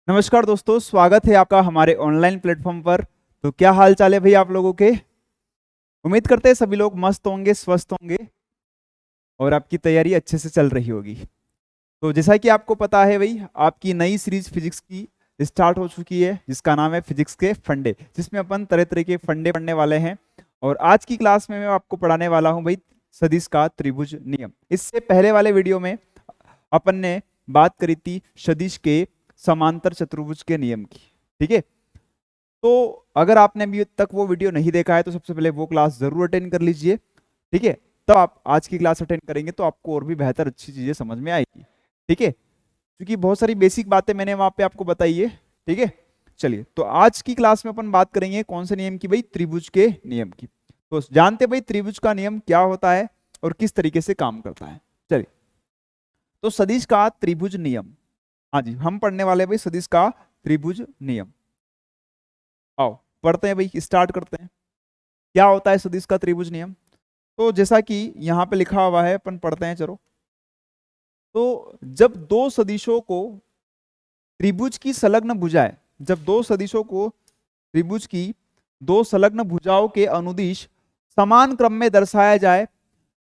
नमस्कार दोस्तों, स्वागत है आपका हमारे ऑनलाइन प्लेटफॉर्म पर। तो क्या हाल चाल है भाई आप लोगों के। उम्मीद करते हैं सभी लोग मस्त होंगे, स्वस्थ होंगे और आपकी तैयारी अच्छे से चल रही होगी। तो जैसा कि आपको पता है भाई, आपकी नई सीरीज फिजिक्स की स्टार्ट हो चुकी है जिसका नाम है फिजिक्स के फंडे, जिसमें अपन तरह तरह के फंडे पढ़ने वाले हैं। और आज की क्लास में मैं आपको पढ़ाने वाला हूं भाई सदिश का त्रिभुज नियम। इससे पहले वाले वीडियो में अपन ने बात करी थी सदिश के समांतर चतुर्भुज के नियम की। ठीक है, तो अगर आपने अभी तक वो वीडियो नहीं देखा है तो सबसे पहले वो क्लास जरूर अटेंड कर लीजिए। ठीक है, तब आप आज की क्लास अटेंड करेंगे तो आपको और भी बेहतर अच्छी चीजें समझ में आएगी। ठीक है, क्योंकि बहुत सारी बेसिक बातें मैंने वहां पे आपको बताई है। ठीक है, चलिए तो आज की क्लास में अपन बात करेंगे कौन से नियम की भाई, त्रिभुज के नियम की। तो जानते हैं भाई त्रिभुज का नियम क्या होता है और किस तरीके से काम करता है। चलिए, तो सदिश का त्रिभुज नियम, हाँ जी हम पढ़ने वाले हैं भाई सदिश का त्रिभुज नियम। आओ पढ़ते हैं भाई, स्टार्ट करते हैं। क्या होता है सदिश का त्रिभुज नियम। तो जैसा कि यहाँ पे लिखा हुआ है अपन पढ़ते हैं, चलो। तो जब दो सदिशों को त्रिभुज की संलग्न भुजाएं, जब दो सदिशों को त्रिभुज की दो संलग्न भुजाओं के अनुदिश समान क्रम में दर्शाया जाए,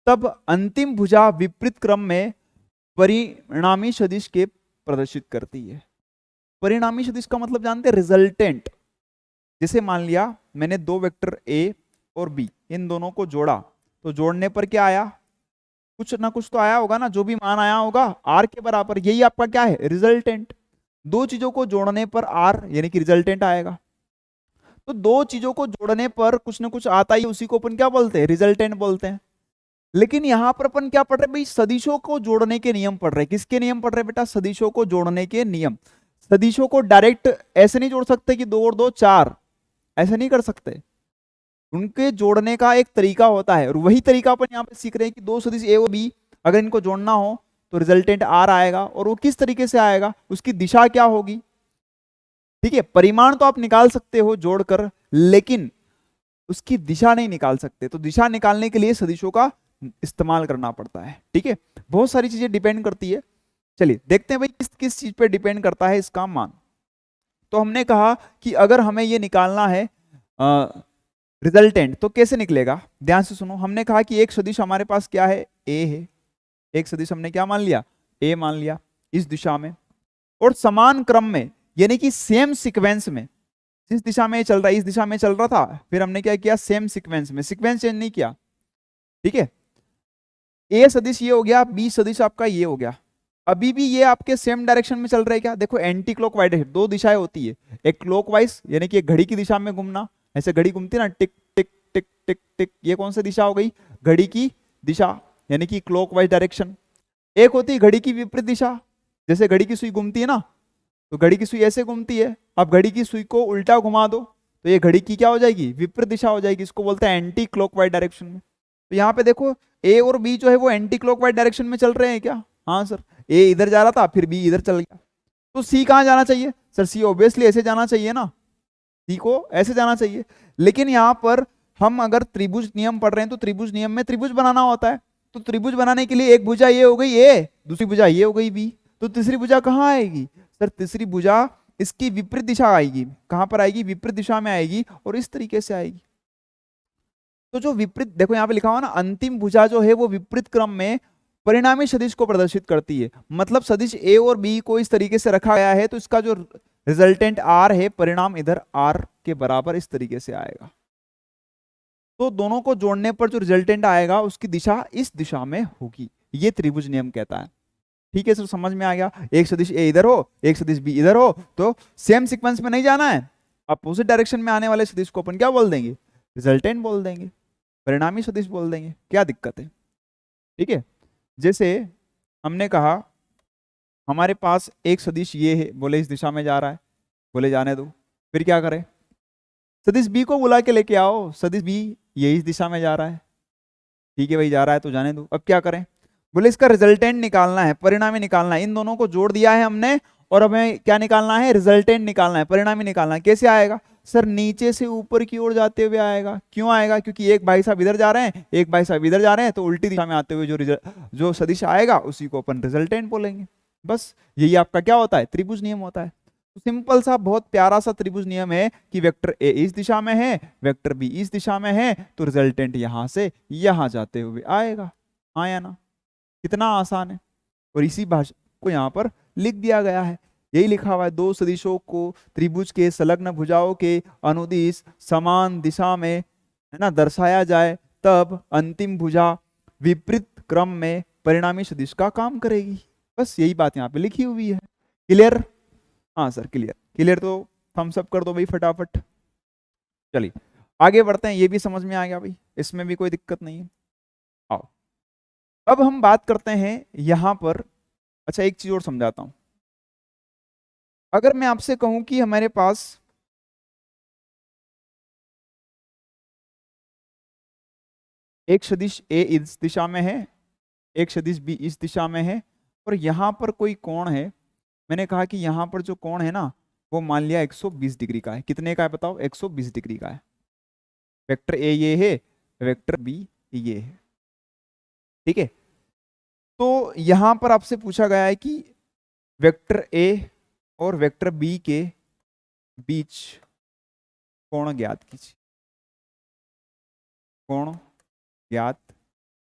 तब अंतिम भुजा विपरीत क्रम में परिणामी सदिश के प्रदर्शित करती है। परिणामी सदिश का मतलब जानते हैं, रिजल्टेंट। जैसे मान लिया मैंने दो वेक्टर ए और बी, इन दोनों को जोड़ा, तो जोड़ने पर क्या आया, कुछ ना कुछ तो आया होगा ना, जो भी मान आया होगा आर के बराबर, यही आपका क्या है, रिजल्टेंट। दो चीजों को जोड़ने पर आर यानी कि रिजल्टेंट आएगा। तो दो चीजों को जोड़ने पर कुछ ना कुछ आता ही, उसी को अपन क्या बोलते हैं, रिजल्टेंट बोलते हैं। लेकिन यहां पर अपन क्या पढ़ रहे भाई, सदिशों को जोड़ने के नियम पढ़ रहे। किसके नियम पढ़ रहे बेटा, सदिशों को जोड़ने के नियम। सदिशों को डायरेक्ट ऐसे नहीं जोड़ सकते कि दो और दो चार, ऐसे नहीं कर सकते। उनके जोड़ने का एक तरीका होता है और वही तरीका अपन यहाँ पे सीख रहे हैं कि दो सदिश ए और बी अगर इनको जोड़ना हो तो रिजल्टेंट आर आएगा। और वो किस तरीके से आएगा, उसकी दिशा क्या होगी। ठीक है, परिमाण तो आप निकाल सकते हो जोड़कर, लेकिन उसकी दिशा नहीं निकाल सकते। तो दिशा निकालने के लिए सदिशों का इस्तेमाल करना पड़ता है। ठीक है, बहुत सारी चीजें डिपेंड करती है। चलिए देखते हैं भाई किस किस चीज पे डिपेंड करता है इसका मान। तो हमने कहा कि अगर हमें ये निकालना है रिजल्टेंट, तो कैसे निकलेगा, ध्यान से सुनो। हमने कहा कि एक सदिश हमारे पास क्या है, ए है। एक सदिश हमने क्या मान लिया, ए मान लिया, इस दिशा में और समान क्रम में, यानी कि सेम सीक्वेंस में। जिस दिशा में चल रहा है, इस दिशा में चल रहा था, फिर हमने क्या किया, सेम सीक्वेंस में, सीक्वेंस चेंज नहीं किया। ठीक है, ए सदिश ये हो गया, बी सदिश आपका ये हो गया। अभी भी ये आपके सेम डायरेक्शन में चल रहे हैं क्या, देखो एंटी क्लॉकवाइज, दो दिशाएं होती है, एक क्लॉकवाइज यानी कि घड़ी की दिशा में घूमना, ऐसे घड़ी घूमती है ना, टिक टिक टिक टिक टिक, ये कौन सी दिशा हो गई, घड़ी की दिशा यानी कि क्लॉकवाइज डायरेक्शन। एक होती है घड़ी की विपरीत दिशा, जैसे घड़ी की सुई घूमती है ना, तो घड़ी की सुई ऐसे घूमती है, अब घड़ी की सुई को उल्टा घुमा दो तो ये घड़ी की क्या हो जाएगी, विपरीत दिशा हो जाएगी। इसको बोलते हैं एंटी क्लॉकवाइज डायरेक्शन में। तो यहाँ पे देखो ए और बी जो है वो एंटी क्लॉकवाइज डायरेक्शन में चल रहे हैं क्या, हाँ सर। ए इधर जा रहा था, फिर बी इधर चल गया, तो सी कहाँ जाना चाहिए सर, सी ऑब्वियसली ऐसे जाना चाहिए ना, सी को ऐसे जाना चाहिए। लेकिन यहाँ पर हम अगर त्रिभुज नियम पढ़ रहे हैं तो त्रिभुज नियम में त्रिभुज बनाना होता है। तो त्रिभुज बनाने के लिए एक भुजा ये हो गई ए, दूसरी भुजा ये हो गई बी, तो तीसरी भुजा कहाँ आएगी सर, तीसरी भुजा इसकी विपरीत दिशा आएगी। कहां पर आएगी, विपरीत दिशा में आएगी और इस तरीके से आएगी। तो जो विपरीत, देखो यहाँ पे लिखा हुआ ना, अंतिम भुजा जो है वो विपरीत क्रम में परिणामी सदिश को प्रदर्शित करती है। मतलब सदिश ए और बी को इस तरीके से रखा गया है, तो इसका जो रिजल्टेंट आर है, परिणाम इधर आर के बराबर इस तरीके से आएगा। तो दोनों को जोड़ने पर जो रिजल्टेंट आएगा उसकी दिशा इस दिशा में होगी, ये त्रिभुज नियम कहता है। ठीक है सर, समझ में आ गया। एक सदिश ए इधर हो, एक सदिश बी इधर हो, तो सेम सीक्वेंस में नहीं जाना है, अपोजिट डायरेक्शन में आने वाले सदिश को अपन क्या बोल देंगे, रिजल्टेंट बोल देंगे, परिणामी सदिश बोल देंगे। क्या दिक्कत है। ठीक है, जैसे हमने कहा हमारे पास एक सदिश ये है, बोले इस दिशा में जा रहा है, बोले जाने दो, फिर क्या करें, सदिश बी को बुला के लेके आओ, सदिश बी ये इस दिशा में जा रहा है, ठीक है भाई जा रहा है तो जाने दो। अब क्या करें, बोले इसका रिजल्टेंट निकालना है, परिणामी निकालना है। इन दोनों को जोड़ दिया है हमने और हमें क्या निकालना है, रिजल्टेंट निकालना है, परिणामी निकालना है। कैसे आएगा सर, नीचे से ऊपर की ओर जाते हुए आएगा। क्यों आएगा, क्योंकि एक भाई साहब इधर जा रहे हैं, एक भाई साहब इधर जा रहे हैं, तो उल्टी दिशा में आते हुए जो सदिश आएगा उसी को अपन रिजल्टेंट बोलेंगे। बस यही आपका क्या होता है, त्रिभुज नियम होता है। तो सिंपल सा बहुत प्यारा सा त्रिभुज नियम है कि वेक्टर ए इस दिशा में है, वेक्टर बी इस दिशा में है, तो रिजल्टेंट यहां से यहां जाते हुए आएगा। हाँ या ना? कितना आसान है। और इसी भाषा को यहाँ पर लिख दिया गया है। यही लिखा हुआ है, दो सदिशों को त्रिभुज के संलग्न भुजाओं के अनुदिश समान दिशा में है ना दर्शाया जाए, तब अंतिम भुजा विपरीत क्रम में परिणामी सदिश का काम करेगी। बस यही बात यहाँ पे लिखी हुई है। क्लियर? हाँ सर क्लियर। क्लियर तो थम्स अप कर दो भाई फटाफट। चलिए आगे बढ़ते हैं। ये भी समझ में आ गया भाई, इसमें भी कोई दिक्कत नहीं है। आओ अब हम बात करते हैं यहां पर। अच्छा एक चीज और समझाता हूं। अगर मैं आपसे कहूं कि हमारे पास एक सदिश ए इस दिशा में है, एक सदिश बी इस दिशा में है, और यहां पर कोई कोण है। मैंने कहा कि यहां पर जो कोण है ना वो मान लिया 120 डिग्री का है। कितने का है बताओ? 120 डिग्री का है। वेक्टर ए ये है, वेक्टर बी ये है। ठीक है, तो यहां पर आपसे पूछा गया है कि वेक्टर ए और वेक्टर बी के बीच कोण ज्ञात कीजिए। कोण ज्ञात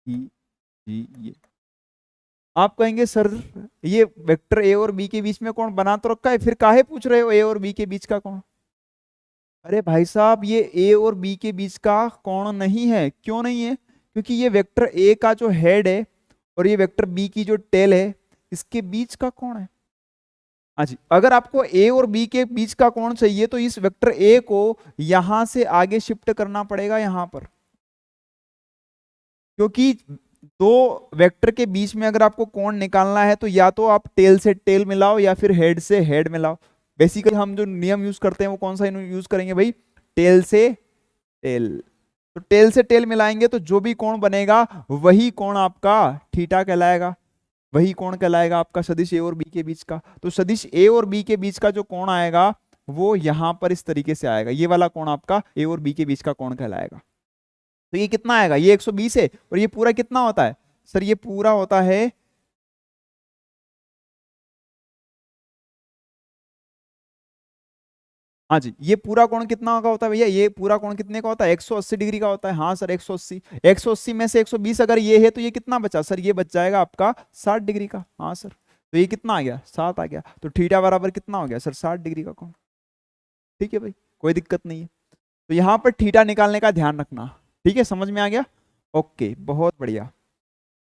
कीजिए। आप कहेंगे सर ये वेक्टर ए और बी के बीच में कोण बना तो रखा है, फिर काहे पूछ रहे हो ए और बी के बीच का कोण? अरे भाई साहब ये ए और बी के बीच का कोण नहीं है। क्यों नहीं है? क्योंकि ये वेक्टर ए का जो हेड है और ये वेक्टर बी की जो टेल है, इसके बीच का कोण है। हाँ जी, अगर आपको ए और बी के बीच का कोण चाहिए तो इस वेक्टर ए को यहां से आगे शिफ्ट करना पड़ेगा यहां पर, क्योंकि दो वेक्टर के बीच में अगर आपको कोण निकालना है तो या तो आप टेल से टेल मिलाओ या फिर हेड से हेड मिलाओ। बेसिकली हम जो नियम यूज करते हैं वो कौन सा यूज करेंगे भाई? टेल से टेल। तो टेल से टेल मिलाएंगे तो जो भी कोण बनेगा वही कोण आपका थीटा कहलाएगा, वही कोण कहलाएगा आपका सदिश ए और बी के बीच का। तो सदिश ए और बी के बीच का जो कोण आएगा वो यहां पर इस तरीके से आएगा। ये वाला कोण आपका ए और बी के बीच का कोण कहलाएगा। तो ये कितना आएगा? ये 120 है। और ये पूरा कितना होता है सर? ये पूरा होता है हाँ जी, ये पूरा कोण कितना का होता है भैया? ये पूरा कोण कितने का होता है? 180 डिग्री का होता है। हाँ सर 180। 180 में से 120 अगर ये है तो ये कितना बचा सर? ये बच जाएगा आपका 60 डिग्री का। हाँ सर, तो ये कितना आ गया? 7 आ गया। तो थीटा बराबर कितना हो गया सर? 60 डिग्री का कोण। ठीक है भाई, कोई दिक्कत नहीं है। तो यहाँ पर थीटा निकालने का ध्यान रखना। ठीक है, समझ में आ गया? ओके, बहुत बढ़िया,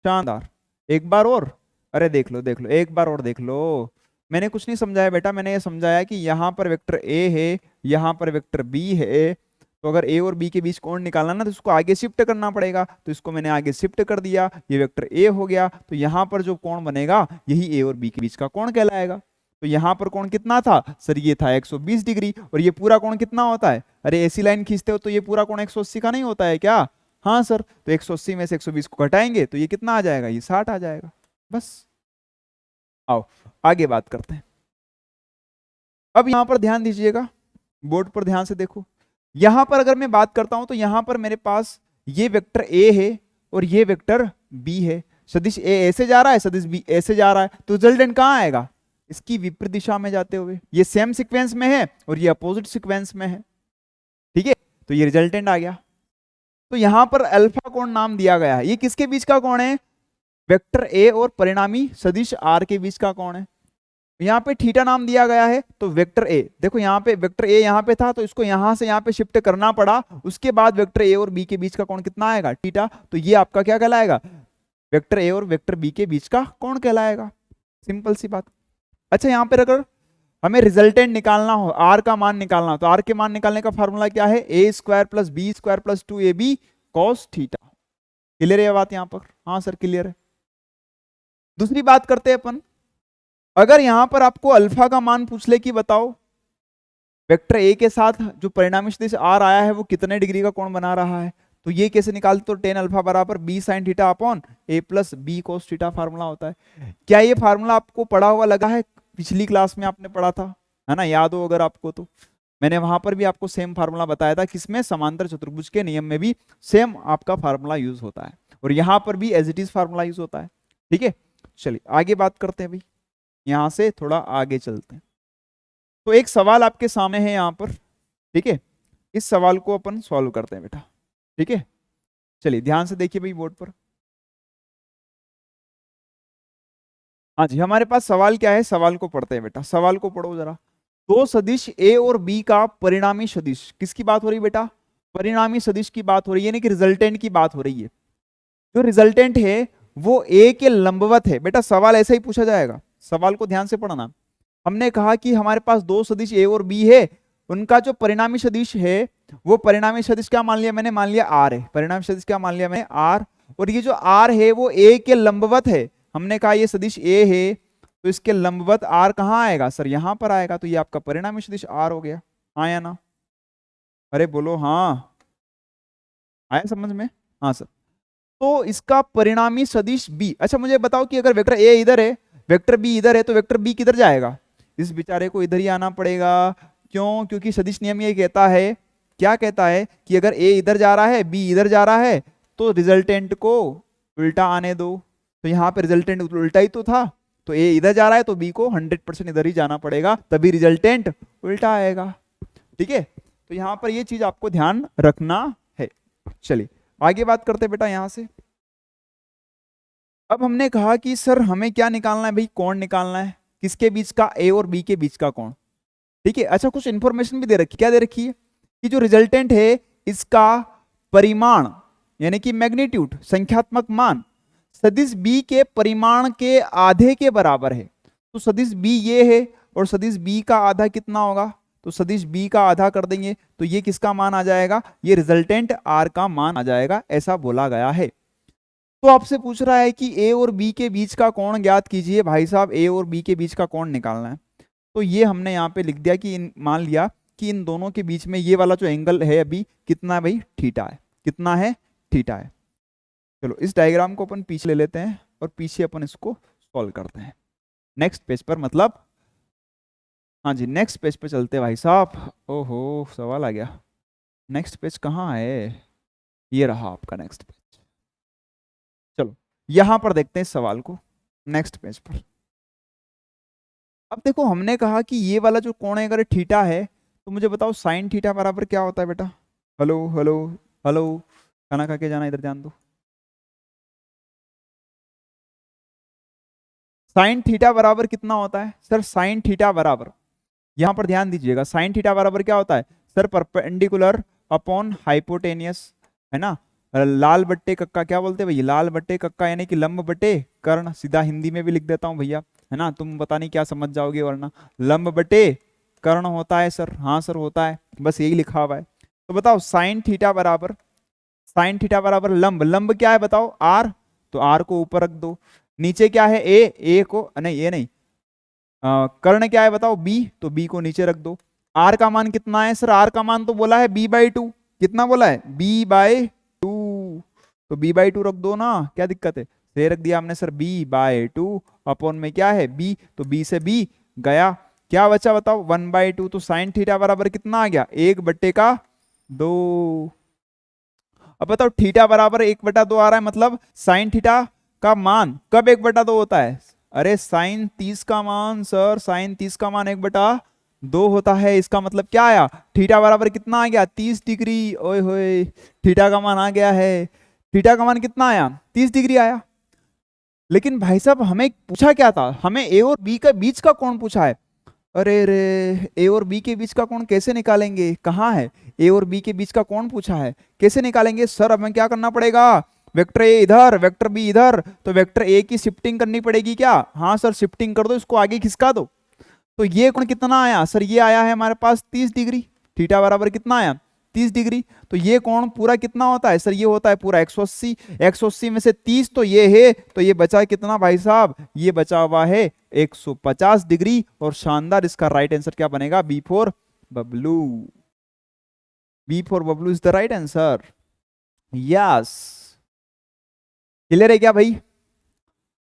शानदार। एक बार और, अरे देख लो देख लो, एक बार और देख लो। मैंने कुछ नहीं समझाया बेटा, मैंने ये समझाया कि यहाँ पर वेक्टर ए है, यहाँ पर वेक्टर बी है। तो अगर ए और बी के बीच कोण निकालना ना तो इसको आगे शिफ्ट करना पड़ेगा। तो इसको मैंने आगे शिफ्ट कर दिया, ये वेक्टर ए हो गया। तो यहाँ पर जो कोण बनेगा यही ए और बी के बीच का कोण कहलाएगा। तो यहाँ पर कोण कितना था सर? ये था 120 डिग्री। और ये पूरा कोण कितना होता है? अरे ऐसी लाइन खींचते हो तो ये पूरा कोण 180 का नहीं होता है क्या? हाँ सर, तो 180 में से 120 को घटाएंगे तो ये कितना आ जाएगा? ये 60 आ जाएगा। बस आओ आगे बात करते हैं। अब यहां पर ध्यान दीजिएगा, बोर्ड पर ध्यान से देखो। यहां पर अगर मैं बात करता हूं तो यहां पर मेरे पास ये वेक्टर ए है और ये वेक्टर बी है। सदिश ए ऐसे जा रहा है, सदिश बी ऐसे जा रहा है, तो रिजल्टेंट कहां आएगा? इसकी विपरीत दिशा में जाते हुए। ये सेम सीक्वेंस में है और ये अपोजिट सीक्वेंस में है। ठीक है, तो ये रिजल्टेंट आ गया। तो यहां पर अल्फा कोण नाम दिया गया है। ये किसके बीच का कोण है? वेक्टर ए और परिणामी सदिश आर के बीच का कोण है। यहाँ पे थीटा नाम दिया गया है। तो वेक्टर ए, देखो यहाँ पे वेक्टर ए यहाँ पे था तो इसको यहाँ से यहाँ पे शिफ्ट करना पड़ा। उसके बाद वेक्टर ए और बी के बीच का कोण कितना आएगा? थीटा। तो ये आपका क्या कहलाएगा? वेक्टर ए और वेक्टर बी के बीच का कोण कहलाएगा। सिंपल सी बात। अच्छा, यहाँ पर अगर हमें रिजल्टेंट निकालना हो, आर का मान निकालना हो, तो आर के मान निकालने का फॉर्मूला क्या है? A square plus b square प्लस 2ab कॉस थीटा। क्लियर है बात यहाँ पर? हाँ सर क्लियर है। दूसरी बात करते हैं अपन। अगर यहां पर आपको अल्फा का मान पूछ ले कि बताओ वेक्टर ए के साथ जो परिणामी सदिश आर आया है वो कितने डिग्री का कोण बना रहा है, तो ये कैसे निकालते? तो टेन अल्फा बराबर B sine theta upon A plus B cos theta formula होता है। क्या ये फार्मूला आपको पढ़ा हुआ लगा है? पिछली क्लास में आपने पढ़ा था, है ना? याद हो अगर आपको तो मैंने वहां पर भी आपको सेम फार्मूला बताया था। किसमें? समांतर चतुर्भुज के नियम में भी सेम आपका फार्मूला यूज होता है और यहां पर भी as it is formula use होता है। ठीक है, चलिए आगे बात करते हैं भाई। यहां से थोड़ा आगे चलते हैं। तो एक सवाल आपके सामने है यहाँ पर, ठीक है, इस सवाल को अपन सॉल्व करते हैं बेटा, ठीक है। चलिए ध्यान से देखिए भाई बोर्ड पर। हाँ जी, हमारे पास सवाल क्या है, सवाल को पढ़ते हैं बेटा, सवाल को पढ़ो जरा। दो सदिश ए और बी का परिणामी सदिश, किसकी बात हो रही है बेटा, परिणामी सदिश की बात हो रही है, यानी कि रिजल्टेंट की बात हो रही है। जो रिजल्टेंट है वो ए के लंबवत है। बेटा सवाल ऐसा ही पूछा जाएगा, सवाल को ध्यान से पढ़ना। हमने कहा कि हमारे पास दो सदिश ए और बी है, उनका जो परिणामी सदिश है वो परिणामी सदिश क्या मान लिया मैंने, मान लिया आर है। परिणामी सदिश क्या मान लिया मैंने, आर। और ये जो आर है वो ए के लंबवत है। हमने कहा ये सदिश ए है तो इसके लंबवत आर कहाँ आएगा सर, यहां पर आएगा। तो ये आपका परिणामी सदिश आर हो गया। हाँ या ना, अरे बोलो हाँ, आया समझ में। हाँ सर। तो इसका परिणामी सदिश बी, अच्छा मुझे बताओ कि अगर वेक्टर ए इधर है, वेक्टर बी इधर है, तो वेक्टर बी किधर जाएगा, इस बेचारे को इधर ही आना पड़ेगा। क्यों, क्योंकि सदिश नियम ये कहता है, क्या कहता है कि अगर ए इधर जा रहा है बी इधर जा रहा है तो रिजल्टेंट को उल्टा आने दो। तो यहाँ पे रिजल्टेंट उल्टा ही तो था, तो ए इधर जा रहा है तो बी को 100% इधर ही जाना पड़ेगा, तभी रिजल्टेंट उल्टा आएगा। ठीक है, तो यहाँ पर ये चीज आपको ध्यान रखना है। चलिए आगे बात करते हैं बेटा यहां से। अब हमने कहा कि सर हमें क्या निकालना है भाई, कोण निकालना है, किसके बीच का, ए और बी के बीच का कोण। ठीक है, अच्छा कुछ इंफॉर्मेशन भी दे रखी, क्या दे रखी है कि जो रिजल्टेंट है इसका परिमाण यानी कि मैग्नीट्यूड, संख्यात्मक मान सदिश बी के परिमाण के आधे के बराबर है। तो सदिश बी ये है और सदिश बी का आधा कितना होगा, तो सदिश बी का आधा कर देंगे तो ये किसका मान आ जाएगा, ये रिजल्टेंट आर का मान आ जाएगा, ऐसा बोला गया है। तो आपसे पूछ रहा है कि ए और बी के बीच का कोण ज्ञात कीजिए। भाई साहब ए और बी के बीच का कोण निकालना है, तो ये हमने यहाँ पे लिख दिया कि मान लिया कि इन दोनों के बीच में ये वाला जो एंगल है अभी कितना है भाई, थीटा है। कितना है, थीटा है। चलो इस डायग्राम को अपन पीछे ले लेते हैं और पीछे अपन इसको सॉल्व करते हैं नेक्स्ट पेज पर, मतलब हाँ जी नेक्स्ट पेज पे चलते हैं भाई साहब। ओहो सवाल आ गया, नेक्स्ट पेज कहाँ है, ये रहा आपका नेक्स्ट पेज। चलो यहां पर देखते हैं इस सवाल को नेक्स्ट पेज पर। अब देखो हमने कहा कि ये वाला जो कोण है अगर थीटा है तो मुझे बताओ साइन थीटा बराबर क्या होता है बेटा। हेलो हेलो हेलो, खाना खा के जाना, इधर ध्यान दो। साइन थीटा बराबर कितना होता है सर, साइन थीटा बराबर, यहां पर ध्यान दीजिएगा, साइन थीटा बराबर क्या होता है सर, परपेंडिकुलर अपॉन हाइपोटेनियस, है ना। लाल बट्टे कक्का, क्या बोलते हैं भैया, लाल बट्टे कक्का यानी कि लंब बटे कर्ण, सीधा हिंदी में भी लिख देता हूं भैया, है ना, तुम पता नहीं क्या समझ जाओगे वरना। लंब बटे कर्ण होता है सर, हाँ सर होता है, बस यही लिखा हुआ है। तो बताओ साइन थीटा बराबर, साइन थीटा बराबर लंब, लंब क्या है बताओ, आर, तो आर को ऊपर रख दो। नीचे क्या है ए को नहीं, ए नहीं, कर्ण क्या है बताओ, बी, तो बी को नीचे रख दो। आर का मान कितना है सर, आर का मान तो बोला है b/2, कितना बोला है b/2, तो b/2 रख दो ना, क्या दिक्कत है, से रख दिया हमने सर b/2 अपॉन में क्या है b, तो b से b गया, क्या बचा बताओ 1/2। तो साइन थीटा बराबर कितना आ गया, 1/2। अब बताओ थीटा बराबर 1/2 आ रहा है, मतलब साइन थीटा का मान कब 1/2 होता है, अरे साइन 30 का मान सर, साइन 30 का मान 1/2 होता है। इसका मतलब क्या आया, थीटा बराबर कितना आ गया 30 डिग्री। ओए होए, थीटा का मान आ गया है, थीटा का मान कितना आया 30 डिग्री आया। लेकिन भाई साहब हमें पूछा क्या था, हमें ए और बी के बीच का कोण पूछा है। अरे रे, ए और बी के बीच का कोण कैसे निकालेंगे, कहाँ है, ए और बी के बीच का कोण पूछा है, कैसे निकालेंगे सर, हमें क्या करना पड़ेगा, वेक्टर ए इधर वेक्टर बी इधर, तो वेक्टर ए की शिफ्टिंग करनी पड़ेगी क्या, हाँ सर शिफ्टिंग कर दो, इसको आगे खिसका दो। तो ये कोण कितना आया सर, ये आया है हमारे पास 30 डिग्री, थीटा बराबर कितना आया 30 डिग्री। तो ये कोण पूरा कितना होता है सर, ये होता है पूरा 180, 180 में से 30 तो ये है, तो ये बचा कितना भाई साहब, ये बचा हुआ है 150 डिग्री। और शानदार, इसका राइट आंसर क्या बनेगा, B for Bablu, B for Bablu is the right answer. Yes, clear है क्या भाई,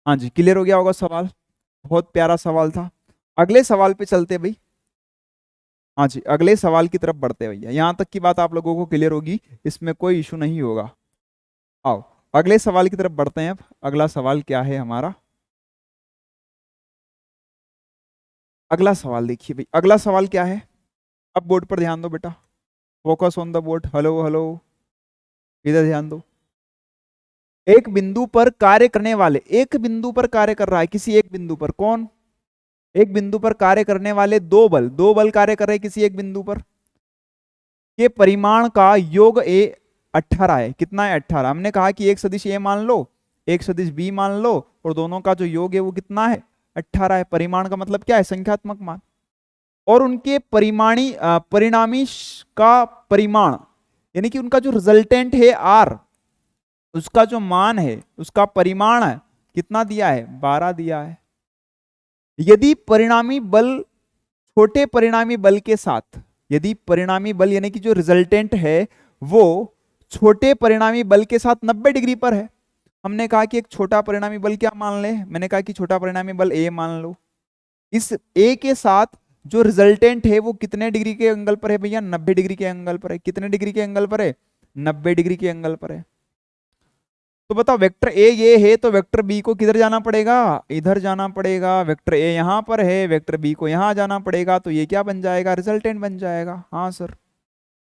हाँ जी क्लियर हो गया होगा सवाल, बहुत प्यारा सवाल था। अगले सवाल पे चलते भाई, हाँ जी अगले सवाल की तरफ बढ़ते हैं भैया, यहां तक की बात आप लोगों को क्लियर होगी, इसमें कोई इशू नहीं होगा। आओ अगले सवाल की तरफ बढ़ते हैं। अब अगला सवाल क्या है हमारा, अगला सवाल देखिए भाई, अगला सवाल क्या है। अब बोर्ड पर ध्यान दो बेटा, focus on the board. Hello hello, इधर ध्यान दो। एक बिंदु पर कार्य करने वाले, एक बिंदु पर कार्य कर रहा है किसी एक बिंदु पर, कौन? एक बिंदु पर कार्य करने वाले दो बल कार्य कर रहे हैं किसी एक बिंदु पर, के परिमाण का योग ए 18 है। कितना है? 18। हमने कहा कि एक सदिश ए मान लो, एक सदिश बी मान लो, और दोनों का जो योग है वो कितना है? 18 है। परिमाण का मतलब क्या है? संख्यात्मक मान। और उनके परिणामी का परिमाण, यानी कि उनका जो रिजल्टेंट है आर, उसका जो मान है, उसका परिमाण है कितना दिया है? 12 दिया है। यदि परिणामी बल छोटे परिणामी बल के साथ, यदि परिणामी बल यानी कि जो रिजल्टेंट है वो छोटे परिणामी बल के साथ 90 डिग्री पर है। हमने कहा कि एक छोटा परिणामी बल क्या मान ले, मैंने कहा कि छोटा परिणामी बल ए मान लो। इस ए के साथ जो रिजल्टेंट है वो कितने डिग्री के एंगल पर है भैया? 90 डिग्री के एंगल पर है। कितने डिग्री के एंगल पर है? 90 डिग्री के एंगल पर है। तो बताओ, वेक्टर ए ये है तो वेक्टर बी को किधर जाना पड़ेगा? इधर जाना पड़ेगा। वेक्टर ए यहां पर है, वेक्टर बी को यहां जाना पड़ेगा, तो ये क्या बन जाएगा? रिजल्टेंट बन जाएगा। हाँ सर।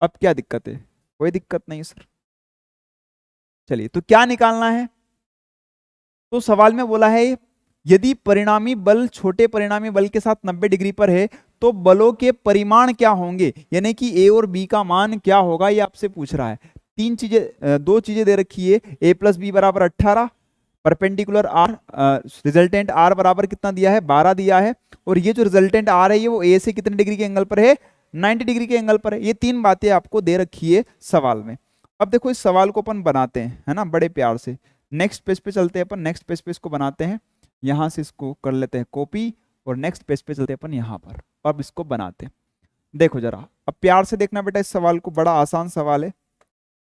अब क्या दिक्कत है? कोई दिक्कत नहीं सर। चलिए, तो क्या निकालना है? तो सवाल में बोला है यदि परिणामी बल छोटे परिणामी बल के साथ 90 डिग्री पर है तो बलों के परिमाण क्या होंगे, यानी कि ए और बी का मान क्या होगा, ये आपसे पूछ रहा है। दो चीजें दे रखी है, ए प्लस बी बराबर 18, परपेंडिकुलर आर, रिजल्टेंट आर बराबर कितना दिया है? 12 दिया है। और ये जो रिजल्टेंट आर है ये वो ए से कितने डिग्री के एंगल पर है? 90 डिग्री के एंगल पर है। ये तीन बातें आपको दे रखी है सवाल में। अब देखो, इस सवाल को अपन बनाते हैं, है ना, बड़े प्यार से। नेक्स्ट पेज पे चलते हैं अपन, नेक्स्ट पेज पे इसको बनाते हैं। यहां से इसको कर लेते हैं कॉपी, और नेक्स्ट पेज पे चलते हैं अपन यहां पर, अब इसको बनाते हैं। देखो जरा, अब प्यार से देखना बेटा इस सवाल को, बड़ा आसान सवाल है।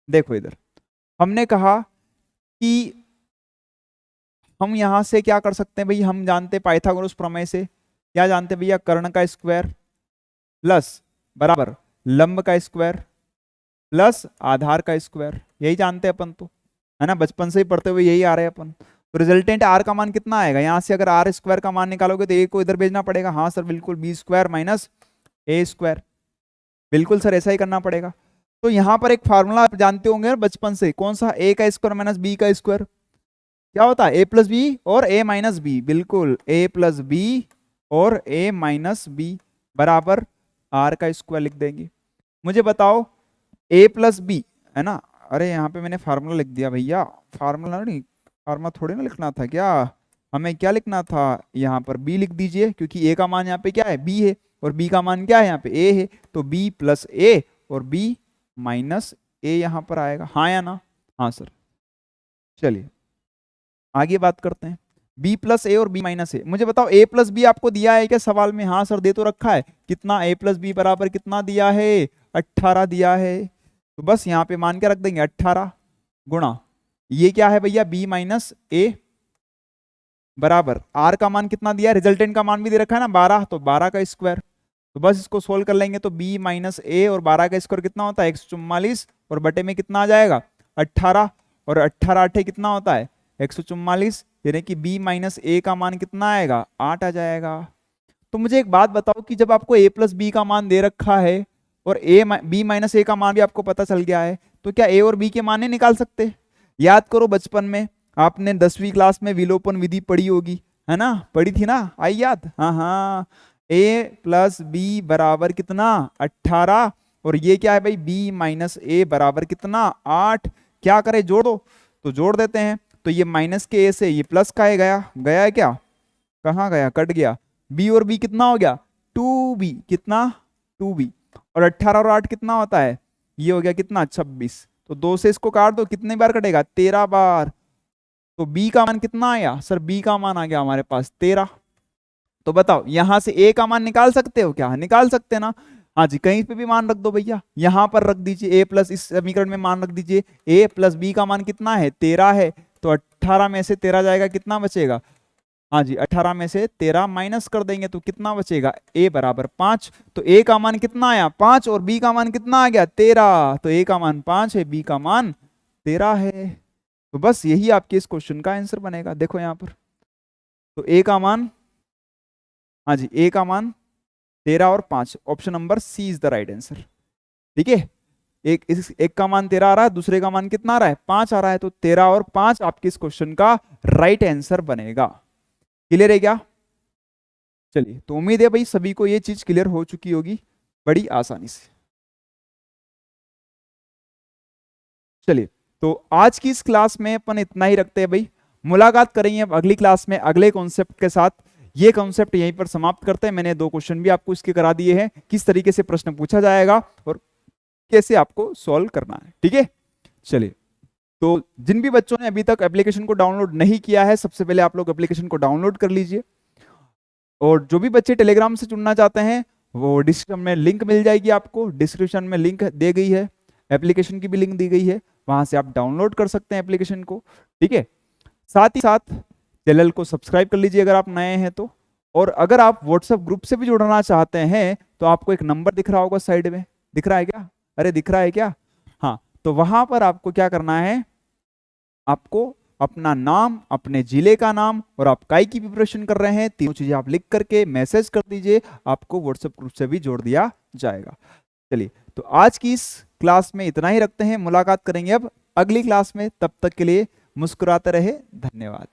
देखो इधर हमने कहा कि हम यहां से क्या कर सकते हैं भाई, हम जानते पाइथागोरस प्रमेय से, क्या जानते भैया? कर्ण का स्क्वायर प्लस बराबर लंब का स्क्वायर प्लस आधार का स्क्वायर, यही जानते हैं अपन तो, है ना, बचपन से ही पढ़ते हुए यही आ रहे हैं अपन। तो रिजल्टेंट आर का मान कितना आएगा? यहां से अगर आर स्क्वायर का मान निकालोगे तो ए को इधर भेजना पड़ेगा। हाँ सर बिल्कुल, बी स्क्वायर माइनस ए स्क्वायर, बिल्कुल सर ऐसा ही करना पड़ेगा। तो यहां पर एक फार्मूला आप जानते होंगे ना बचपन से, कौन सा? ए का स्क्वायर माइनस बी का स्क्वायर क्या होता है? ए प्लस बी और ए माइनस बी, बिल्कुल ए प्लस बी और ए माइनस बी बराबर आर का स्क्वायर लिख देंगे। मुझे बताओ, ए प्लस बी, है ना, अरे यहाँ पे मैंने फार्मूला लिख दिया भैया, फार्मूला नहीं, फार्मूला थोड़ी ना लिखना था क्या, हमें क्या लिखना था? यहाँ पर बी लिख दीजिए, क्योंकि ए का मान यहाँ पे क्या है? बी है, और बी का मान क्या है? यहाँ पे ए है, तो बी प्लस ए और बी माइनस ए यहाँ पर आएगा। हाँ या ना? हाँ सर। चलिए आगे बात करते हैं, b प्लस ए और b माइनस ए। मुझे बताओ, a प्लस बी आपको दिया है क्या सवाल में? हाँ सर दे तो रखा है। कितना? a प्लस बी बराबर कितना दिया है? 18 दिया है। तो बस यहाँ पे मान क्या रख देंगे? 18 गुणा ये क्या है भैया? b माइनस ए बराबर r का मान कितना दिया? रिजल्टेंट का मान भी दे रखा है ना 12, तो 12 का स्क्वायर। तो बस इसको सोल्व कर लेंगे तो b माइनस ए और 12 का स्क्वायर कितना होता है? 144, और बटे में कितना आ जाएगा? 18, और 18 8 कितना होता है? 144, यानी कि b माइनस ए का मान कितना आएगा? 8 आ जाएगा। तो मुझे एक बात बताओ कि जब आपको a प्लस बी का मान दे रखा है और b माइनस ए का मान भी आपको पता चल गया है, तो क्या a और b के मान नहीं निकाल सकते? याद करो बचपन में आपने 10वीं क्लास में विलोपन विधि पढ़ी होगी, है ना, पढ़ी थी ना, आई याद? हाँ हाँ, a प्लस बी बराबर कितना? 18, और ये क्या है भाई? b माइनस ए बराबर कितना? 8। क्या करें? जोड़ दो, तो जोड़ देते हैं। तो ये माइनस के ए से ये प्लस का है, गया है क्या? कहाँ गया? कट गया। b और b कितना हो गया? 2b, कितना? 2b, और 18 और 8 कितना होता है? ये हो गया कितना? 26। तो 2 से इसको काट दो, कितने बार कटेगा? 13 बार। तो b का मान कितना आया? सर b का मान आ गया हमारे पास 13। तो बताओ, यहां से a का मान निकाल सकते हो क्या? निकाल सकते ना? हाँ जी, कहीं पे भी मान रख दो भैया, यहां पर रख दीजिए a प्लस, इस समीकरण में मान रख दीजिए। a प्लस बी का मान कितना है? 13 है, तो 18 में से 13 जाएगा, कितना बचेगा? हाँ जी, 18 में से 13 माइनस कर देंगे तो कितना बचेगा? a बराबर 5। तो a का मान कितना आया? 5, और b का मान कितना आ गया? 13। तो a का मान 5 है, b का मान 13 है। तो बस यही आपके इस क्वेश्चन का आंसर बनेगा। देखो यहाँ पर, तो a का मान, हाँ जी, a का मान 13 और 5, option number C is the right answer. ठीक है, एक का मान 13 आ रहा है, दूसरे का मान कितना आ रहा है 5 आ रहा है, तो 13 और 5 आपके इस क्वेश्चन का राइट आंसर बनेगा। क्लियर है क्या? चलिए, तो उम्मीद है भाई सभी को ये चीज क्लियर हो चुकी होगी बड़ी आसानी से। चलिए, तो आज की इस क्लास में अपन इतना ही रखते हैं भाई, मुलाकात करेंगे अब अगली क्लास में अगले कॉन्सेप्ट के साथ। ये कॉन्सेप्ट यहीं पर समाप्त करते हैं। मैंने 2 क्वेश्चन भी आपको इसके करा दिए हैं, किस तरीके से प्रश्न पूछा जाएगा और कैसे आपको सॉल्व करना है। ठीक है, चलिए, तो जिन भी बच्चों ने अभी तक एप्लीकेशन को डाउनलोड नहीं किया है, सबसे पहले आप लोग एप्लीकेशन को डाउनलोड कर लीजिए। और जो भी बच्चे टेलीग्राम से जुड़ना चाहते हैं, वो डिस्क्रिप्शन में लिंक मिल जाएगी आपको, डिस्क्रिप्शन में लिंक दे गई है, एप्लीकेशन की भी लिंक दी गई है, वहां से आप डाउनलोड कर सकते हैं एप्लीकेशन को। ठीक है, साथ ही साथ चैनल को सब्सक्राइब कर लीजिए अगर आप नए हैं तो। और अगर आप व्हाट्सएप ग्रुप से भी जुड़ना चाहते हैं तो आपको एक नंबर दिख रहा होगा साइड में, दिख रहा है क्या? अरे दिख रहा है क्या? हाँ, तो वहां पर आपको क्या करना है, आपको अपना नाम, अपने जिले का नाम और आप काय की प्रिपरेशन कर रहे हैं, तीनों चीजें आप लिख करके मैसेज कर दीजिए, आपको व्हाट्सएप ग्रुप से भी जोड़ दिया जाएगा। चलिए, तो आज की इस क्लास में इतना ही रखते हैं, मुलाकात करेंगे अब अगली क्लास में। तब तक के लिए मुस्कुराते रहे, धन्यवाद।